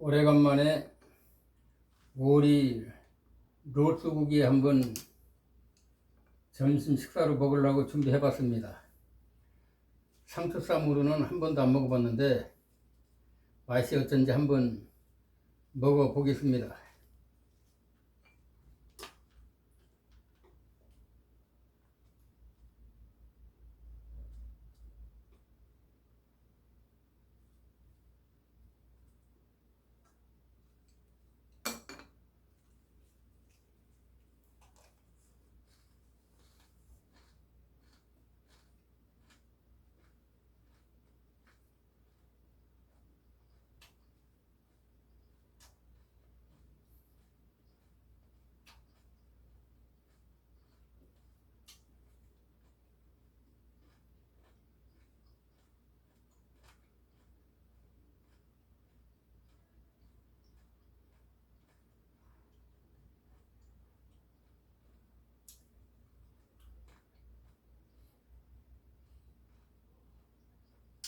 오래간만에 오리 로스고기 한번 점심 식사로 먹으려고 준비해 봤습니다. 상추쌈으로는 한 번도 안 먹어봤는데 맛이 어쩐지 한번 먹어 보겠습니다.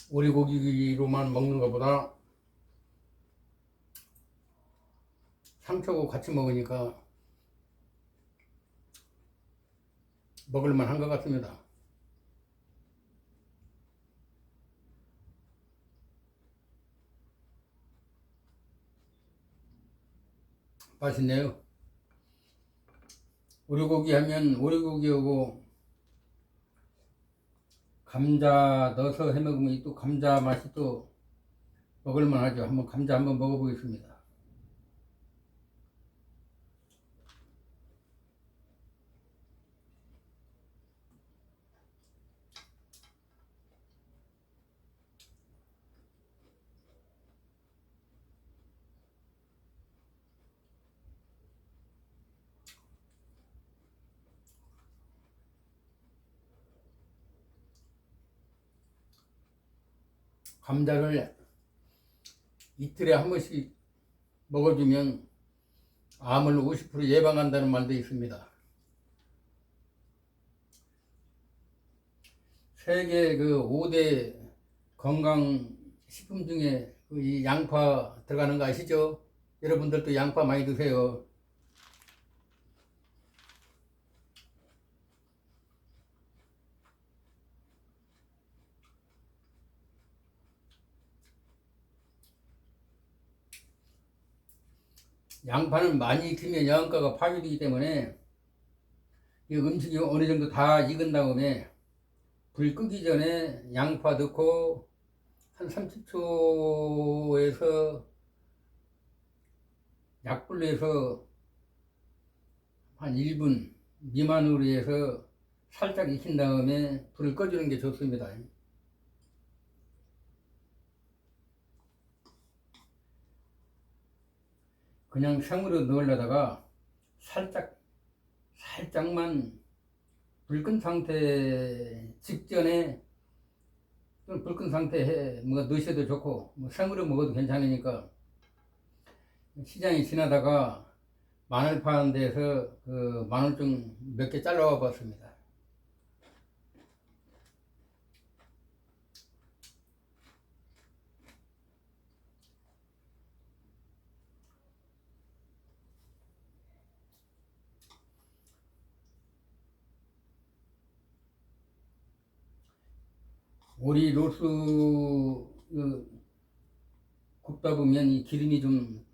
오리고기로만 먹는 것보다 상추하고 같이 먹으니까 먹을만 한 것 같습니다. 맛있네요. 오리고기 하면 오리고기하고 감자 넣어서 해 먹으면 또 감자 맛이 또 먹을만 하죠. 한번 감자 한번 먹어보겠습니다. 감자를 이틀에 한 번씩 먹어주면 암을 50% 예방한다는 말도 있습니다. 세계 그 5대 건강식품 중에 이 양파 들어가는 거 아시죠? 여러분들도 양파 많이 드세요. 양파는 많이 익히면 영양가가 파괴되기 때문에 이 음식이 어느 정도 다 익은 다음에 불 끄기 전에 양파 넣고 한 30초에서 약불로 해서 한 1분 미만으로 해서 살짝 익힌 다음에 불을 꺼주는 게 좋습니다. 그냥 생으로 넣으려다가 살짝만 불 끈 상태 직전에 불 끈 상태에 뭔가 넣으셔도 좋고 뭐 생으로 먹어도 괜찮으니까 시장에 지나다가 마늘 파는 데서 그 마늘 좀 몇 개 잘라와 봤습니다. 오리 로스 굽다 보면 이 기름이 좀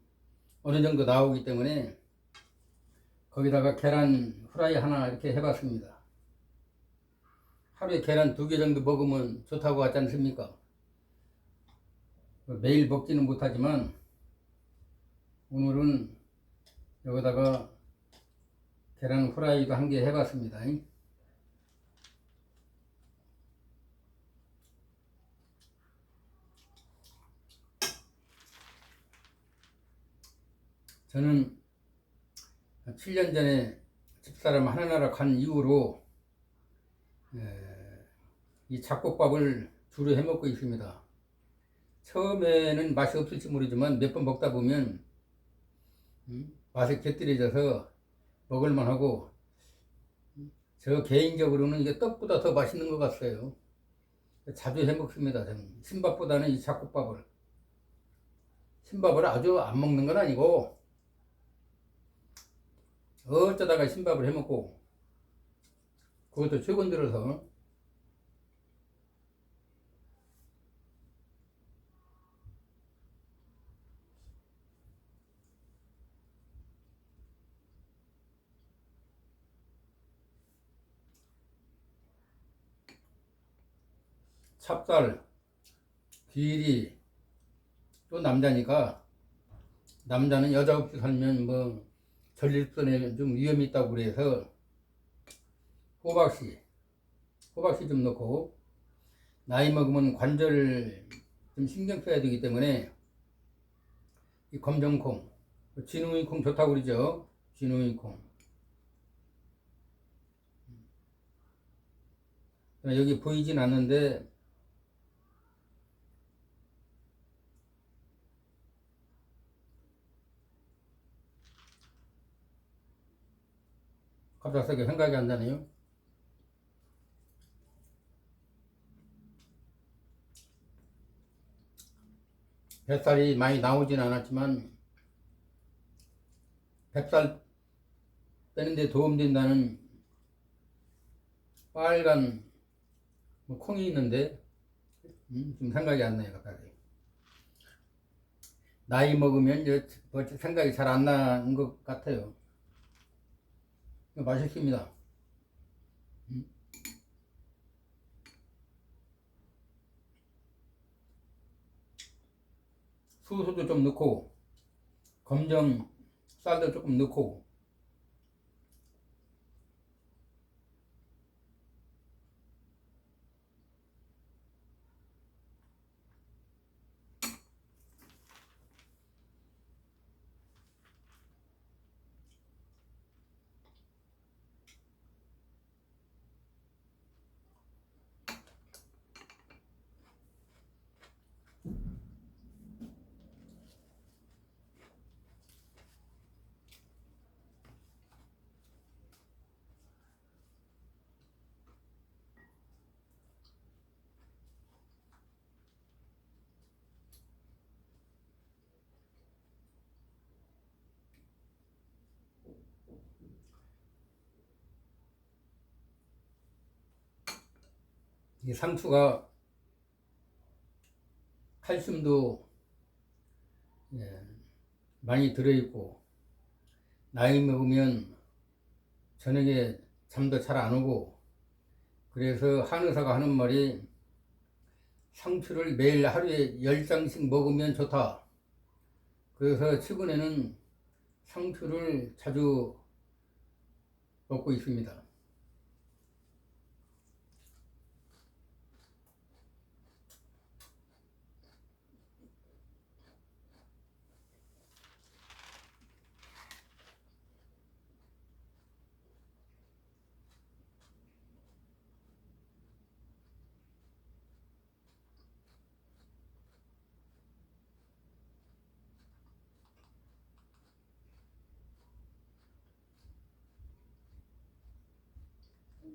어느 정도 나오기 때문에 거기다가 계란 후라이 하나 이렇게 해봤습니다. 하루에 계란 2개 정도 먹으면 좋다고 하지 않습니까? 매일 먹지는 못하지만 오늘은 여기다가 계란 후라이도 한 개 해봤습니다. 저는 7년 전에 집사람 하나나라 간 이후로 이 잡곡밥을 주로 해 먹고 있습니다. 처음에는 맛이 없을지 모르지만 몇 번 먹다 보면 맛이 곁들여져서 먹을만 하고 저 개인적으로는 이게 떡보다 더 맛있는 것 같아요. 자주 해 먹습니다. 저는 신밥보다는 이 잡곡밥을 신밥을 아주 안 먹는 건 아니고 어쩌다가 신밥을 해먹고 그것도 최근 들어서 찹쌀, 귀리 또 남자니까 남자는 여자 없이 살면 뭐 전립선에 좀 위험이 있다고 그래서 호박씨 좀 넣고 나이 먹으면 관절 좀 신경 써야 되기 때문에 이 검정콩, 진우이콩 좋다고 그러죠. 진우이콩 여기 보이진 않는데 갑작스럽게 생각이 안 나네요. 뱃살이 많이 나오진 않았지만 뱃살 빼는데 도움된다는 빨간 뭐 콩이 있는데 좀 생각이 안 나요. 갑자기 나이 먹으면 뭐 생각이 잘 안 나는 것 같아요. 맛있습니다. 수소도 좀 넣고 검정 쌀도 조금 넣고 이 상추가 칼슘도 많이 들어있고 나이 먹으면 저녁에 잠도 잘 안 오고 그래서 한의사가 하는 말이 상추를 매일 하루에 10장씩 먹으면 좋다. 그래서 최근에는 상추를 자주 먹고 있습니다.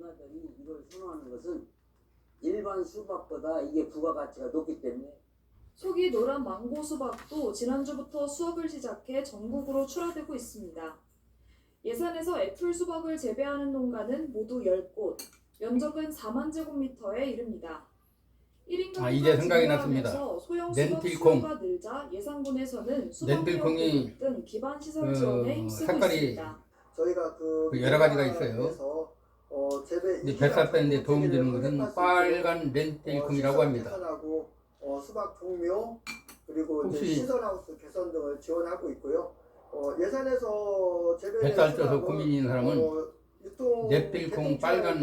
전문가들이 이걸 선호하는 것은 일반 수박보다 이게 부가가치가 높기 때문에. 속이 노란 망고 수박도 지난주부터 수확을 시작해 전국으로 출하되고 있습니다. 예산에서 애플 수박을 재배하는 농가는 모두 10곳, 면적은 4만 제곱미터에 이릅니다. 1인 가구가 이제 생각이 났습니다. 소형 수박 렌틸콩. 수요가 늘자 예산군에서는 렌틸콩이 수박 등 기반 시설 지원에 힘쓰고 색깔이 있습니다. 저희가 여러 가지가 있어요. 근데 뱃살 빼는데 도움되는 것은 빨간 렌틸콩이라고 합니다. 개선하고 수박 종묘 그리고 이제 혹시 시설하우스 개선 등을 지원하고 있고요. 예산에서 재배를 뱃살 쪄서 고민 있는 사람은 렌틸콩 빨간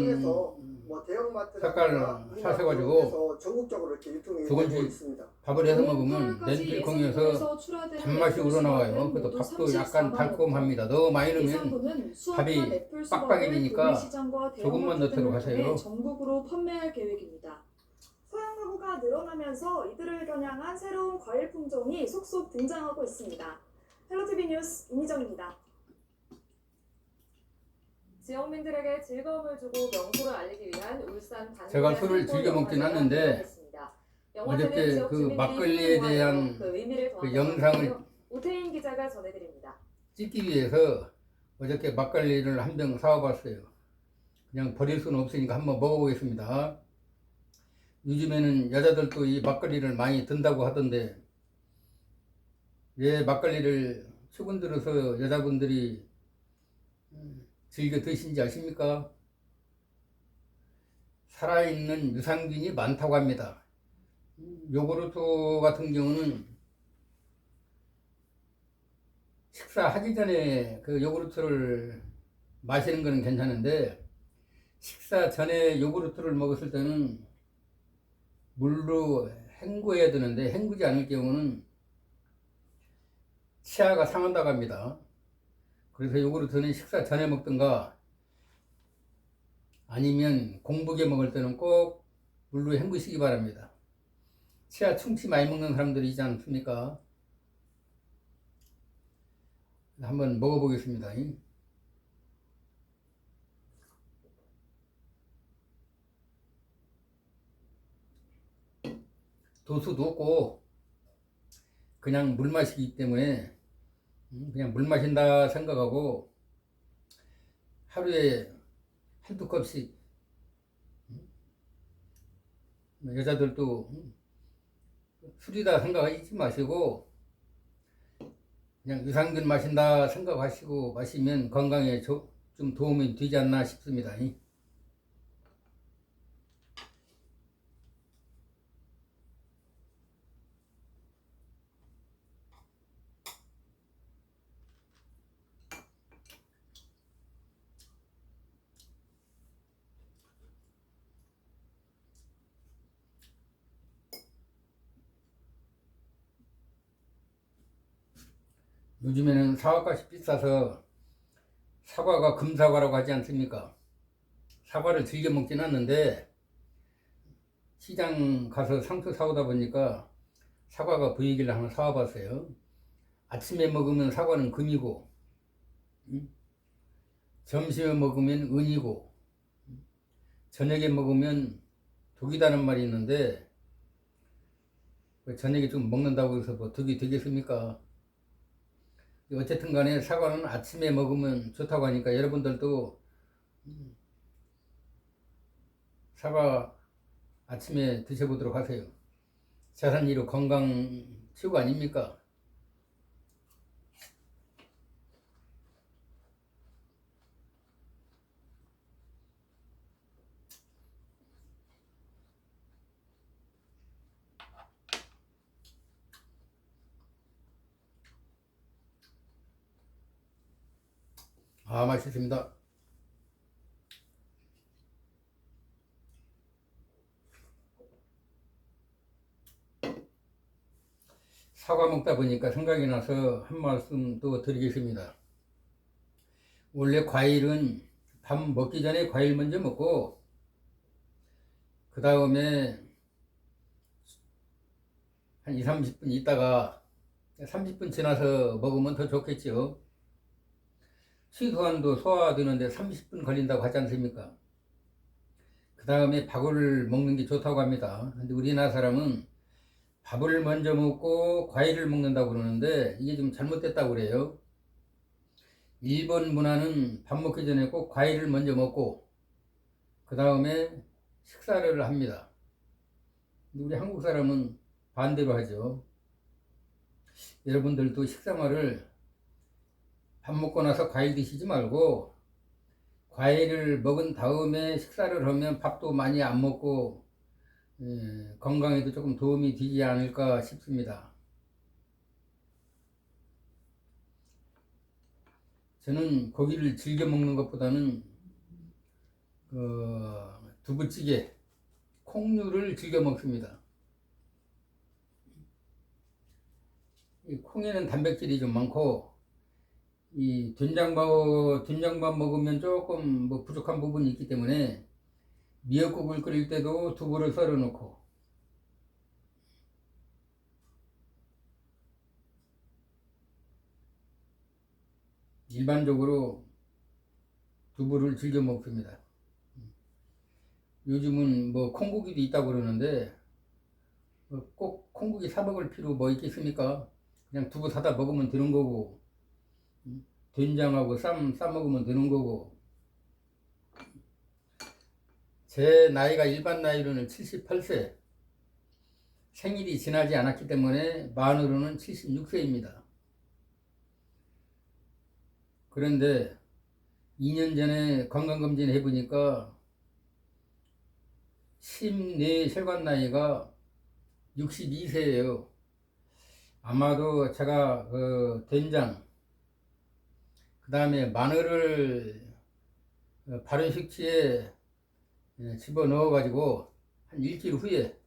색깔 사셔가지고 전국적으로 이렇게 유통이 조금씩 되고 있습니다. 밥을 해서 먹으면 렌틸콩에서 단맛이 우러나와요. 그래도 밥도 약간 달콤합니다. 너무 많이 넣으면 밥이 빡빡해지니까 조금만 넣도록 하세요. 전국으로 판매할 계획입니다. 소형 가구가 늘어나면서 이들을 겨냥한 새로운 과일 품종이 속속 등장하고 있습니다. 헬로티비 뉴스 임희정입니다. 지역민들에게 즐거움을 주고 명소를 알리기 위한 울산 제가 술을 즐겨 먹진 않는데 영화제는 어저께 지역 그 주민들이 막걸리에 흥을 대한 모아서 그 의미를 그 더한 영상을 것인데요. 오태인 기자가 전해드립니다. 찍기 위해서 어저께 막걸리를 한 병 사와봤어요. 그냥 버릴 수는 없으니까 한번 먹어보겠습니다. 요즘에는 여자들도 이 막걸리를 많이 든다고 하던데 왜 막걸리를 최근 들어서 여자분들이 즐겨 드신지 아십니까? 살아있는 유산균이 많다고 합니다. 요구르트 같은 경우는 식사하기 전에 그 요구르트를 마시는 거는 괜찮은데 식사 전에 요구르트를 먹었을 때는 물로 헹궈야 되는데 헹구지 않을 경우는 치아가 상한다고 합니다. 그래서 요구르트는 식사 전에 먹든가 아니면 공복에 먹을 때는 꼭 물로 헹구시기 바랍니다. 치아 충치 많이 먹는 사람들이 있지 않습니까? 한번 먹어보겠습니다. 도수도 없고 그냥 물 마시기 때문에 그냥 물 마신다 생각하고 하루에 한두 컵씩 여자들도 술이다 생각하지 마시고 그냥 유산균 마신다 생각하시고 마시면 건강에 좀 도움이 되지 않나 싶습니다. 요즘에는 사과값이 비싸서 사과가 금사과라고 하지 않습니까? 사과를 즐겨 먹진 않는데 시장 가서 상추 사오다 보니까 사과가 보이길래 하나 사와봤어요. 아침에 먹으면 사과는 금이고 점심에 먹으면 은이고 저녁에 먹으면 독이다는 말이 있는데 저녁에 좀 먹는다고 해서 뭐 독이 되겠습니까? 어쨌든 간에 사과는 아침에 먹으면 좋다고 하니까 여러분들도 사과 아침에 드셔보도록 하세요. 자산이로 건강 최고 아닙니까? 아, 맛있습니다. 사과 먹다 보니까 생각이 나서 한 말씀 또 드리겠습니다. 원래 과일은 밥 먹기 전에 과일 먼저 먹고 그 다음에 한 2, 30분 있다가 30분 지나서 먹으면 더 좋겠죠. 식이소환도 소화되는데 30분 걸린다고 하지 않습니까? 그 다음에 밥을 먹는 게 좋다고 합니다. 근데 우리나라 사람은 밥을 먼저 먹고 과일을 먹는다고 그러는데 이게 좀 잘못됐다고 그래요. 일본 문화는 밥 먹기 전에 꼭 과일을 먼저 먹고 그 다음에 식사를 합니다. 근데 우리 한국 사람은 반대로 하죠. 여러분들도 식사말을 밥 먹고 나서 과일 드시지 말고 과일을 먹은 다음에 식사를 하면 밥도 많이 안 먹고 건강에도 조금 도움이 되지 않을까 싶습니다. 저는 고기를 즐겨 먹는 것보다는 두부찌개, 콩류를 즐겨 먹습니다. 이 콩에는 단백질이 좀 많고 이 된장밥 먹으면 조금 뭐 부족한 부분이 있기 때문에 미역국을 끓일 때도 두부를 썰어 놓고 일반적으로 두부를 즐겨 먹습니다. 요즘은 뭐 콩고기도 있다고 그러는데 꼭 콩고기 사 먹을 필요 뭐 있겠습니까? 그냥 두부 사다 먹으면 되는 거고, 된장하고 싸 먹으면 되는 거고. 제 나이가 일반 나이로는 78세, 생일이 지나지 않았기 때문에 만으로는 76세입니다. 그런데 2년 전에 건강검진 해보니까 심내 혈관 나이가 62세예요. 아마도 제가 된장, 그 다음에 마늘을 발효 식치에 집어넣어 가지고 한 일주일 후에,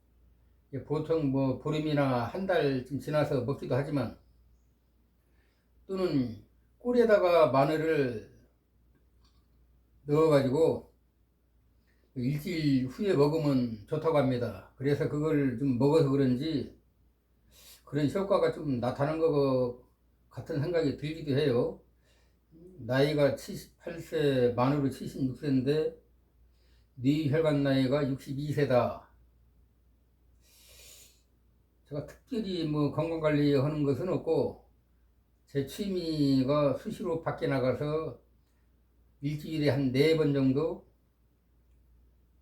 보통 뭐 보름이나 한 달쯤 지나서 먹기도 하지만, 또는 꿀에다가 마늘을 넣어 가지고 일주일 후에 먹으면 좋다고 합니다. 그래서 그걸 좀 먹어서 그런지 그런 효과가 좀 나타난 것 같은 생각이 들기도 해요. 나이가 78세, 만으로 76세인데 뇌혈관 나이가 62세다. 제가 특별히 뭐 건강관리 하는 것은 없고, 제 취미가 수시로 밖에 나가서 일주일에 한 4번 정도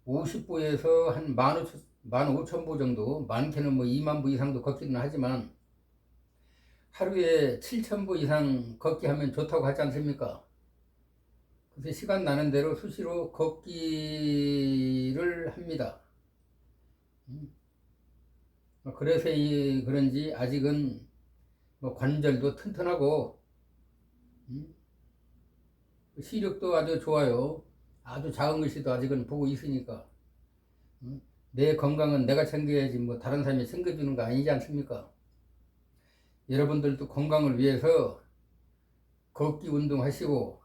50보에서 한 15,000보 정도, 많게는 뭐 2만 보 이상도 걷기는 하지만 하루에 7,000보 이상 걷기 하면 좋다고 하지 않습니까? 그래서 시간 나는 대로 수시로 걷기를 합니다. 그래서 그런지 아직은 뭐 관절도 튼튼하고 시력도 아주 좋아요. 아주 작은 글씨도 아직은 보고 있으니까 내 건강은 내가 챙겨야지 뭐 다른 사람이 챙겨주는 거 아니지 않습니까? 여러분들도 건강을 위해서 걷기 운동하시고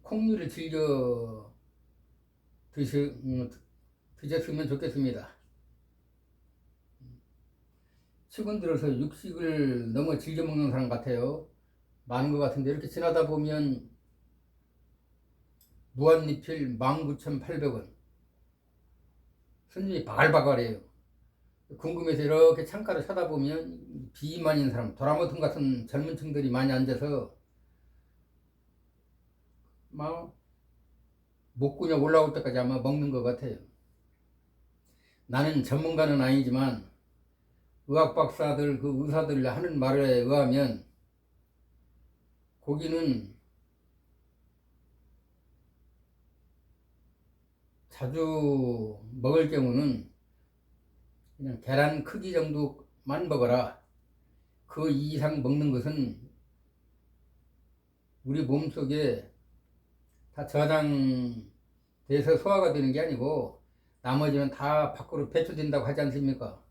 콩류를 즐겨 드셨으면 좋겠습니다. 최근 들어서 육식을 너무 즐겨 먹는 사람 같아요. 많은 것 같은데, 이렇게 지나다 보면 무한리필 19,800원, 손님이 바글바글해요. 궁금해서 이렇게 창가를 쳐다보면 비만인 사람, 도라모통 같은 젊은 층들이 많이 앉아서 막 목구녕 올라올 때까지 아마 먹는 것 같아요. 나는 전문가는 아니지만 의학 박사들, 그 의사들 하는 말에 의하면 고기는 자주 먹을 경우는 그냥 계란 크기 정도만 먹어라. 그 이상 먹는 것은 우리 몸속에 다 저장돼서 소화가 되는 게 아니고 나머지는 다 밖으로 배출된다고 하지 않습니까?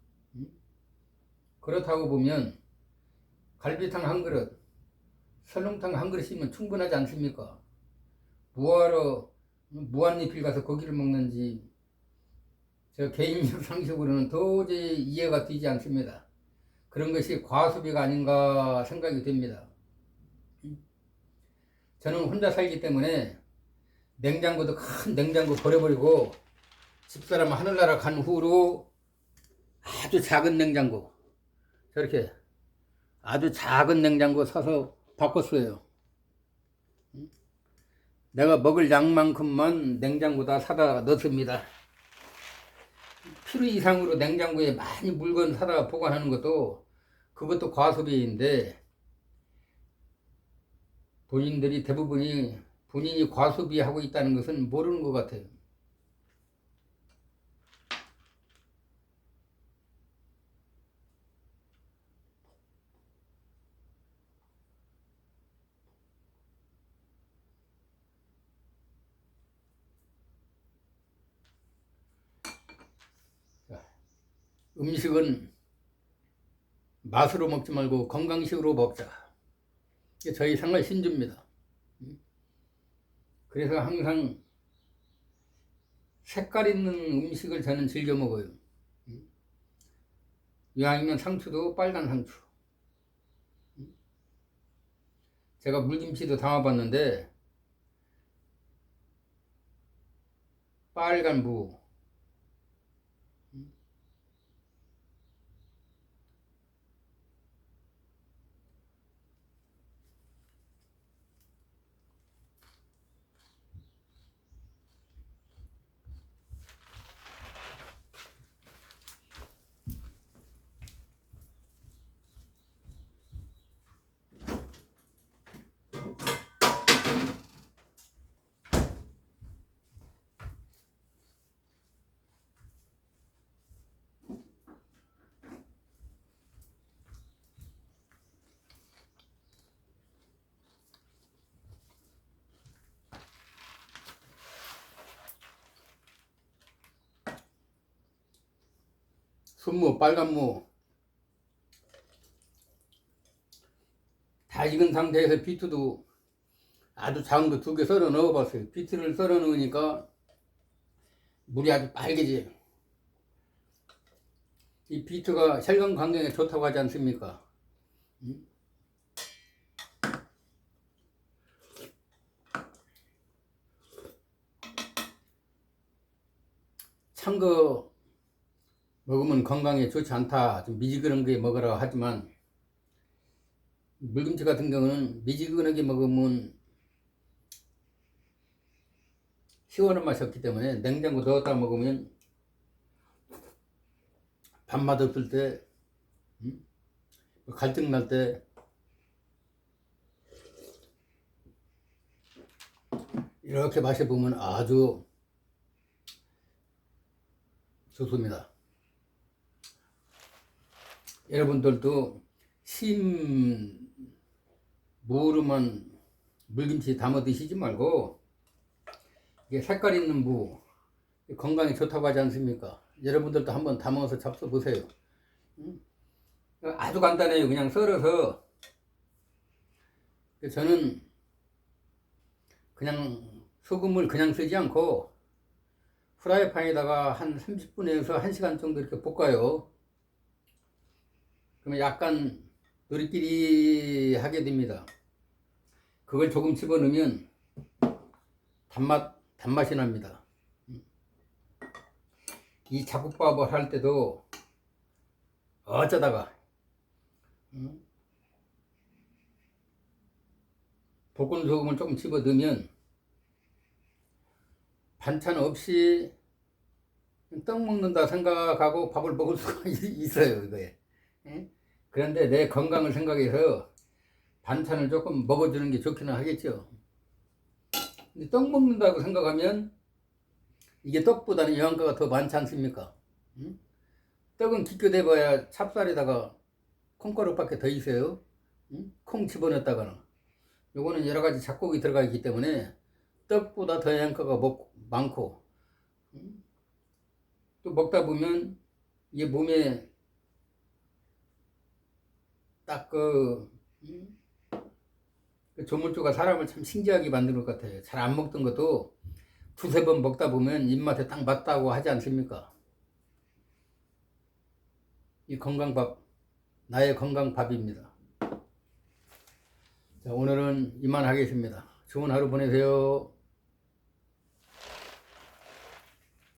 그렇다고 보면 갈비탕 한 그릇, 설렁탕 한 그릇이면 충분하지 않습니까? 뭐하러 무한리필 가서 고기를 먹는지 저 개인적 상식으로는 도저히 이해가 되지 않습니다. 그런 것이 과소비가 아닌가 생각이 됩니다. 저는 혼자 살기 때문에 냉장고도 큰 냉장고 버려버리고 집사람 하늘나라 간 후로 아주 작은 냉장고, 저렇게 아주 작은 냉장고 사서 바꿨어요. 내가 먹을 양만큼만 냉장고다 사다 넣습니다. 필요 이상으로 냉장고에 많이 물건 사다 보관하는 것도 그것도 과소비인데, 본인들이 대부분이 본인이 과소비하고 있다는 것은 모르는 것 같아요. 음식은 맛으로 먹지 말고 건강식으로 먹자. 이게 저희 생활 신조입니다. 그래서 항상 색깔 있는 음식을 저는 즐겨 먹어요. 이왕이면 상추도 빨간 상추. 제가 물김치도 담아봤는데 빨간 무, 순무, 빨간무 다 익은 상태에서 비트도 아주 작은 거 2개 썰어 넣어 봤어요. 비트를 썰어 넣으니까 물이 아주 빨개져요. 이 비트가 혈관 건강에 좋다고 하지 않습니까? 찬 거 먹으면 건강에 좋지 않다, 좀 미지근한 게 먹으라 하지만 물김치 같은 경우는 미지근하게 먹으면 시원한 맛이 없기 때문에 냉장고 넣었다 먹으면 밥맛 없을 때, 갈등 날 때 이렇게 마셔보면 아주 좋습니다. 여러분들도 무로만 물김치 담아 드시지 말고 이게 색깔 있는 무, 건강에 좋다고 하지 않습니까? 여러분들도 한번 담아서 잡숴 보세요. 아주 간단해요. 그냥 썰어서. 저는 그냥 소금을 그냥 쓰지 않고 프라이팬에다가 한 30분에서 1시간 정도 이렇게 볶아요. 그러면 약간 느릿끼리하게 됩니다. 그걸 조금 집어넣으면 단맛이 납니다. 이 잡곡밥을 할 때도 어쩌다가 볶은 소금을 조금 집어 넣으면 반찬 없이 떡 먹는다 생각하고 밥을 먹을 수가 있어요, 이거에. 그런데 내 건강을 생각해서 반찬을 조금 먹어주는 게 좋기는 하겠죠. 근데 떡 먹는다고 생각하면 이게 떡보다는 영양가가 더 많지 않습니까? 떡은 기껏해봐야 찹쌀에다가 콩가루밖에 더 있어요. 콩 집어넣었다가는. 요거는 여러가지 잡곡이 들어가 있기 때문에 떡보다 더 영양가가 많고, 또 먹다 보면 이게 몸에 딱 그 조물주가 사람을 참 신기하게 만드는 것 같아요. 잘 안 먹던 것도 2-3번 먹다 보면 입맛에 딱 맞다고 하지 않습니까? 이 건강밥, 나의 건강밥입니다. 자, 오늘은 이만 하겠습니다. 좋은 하루 보내세요.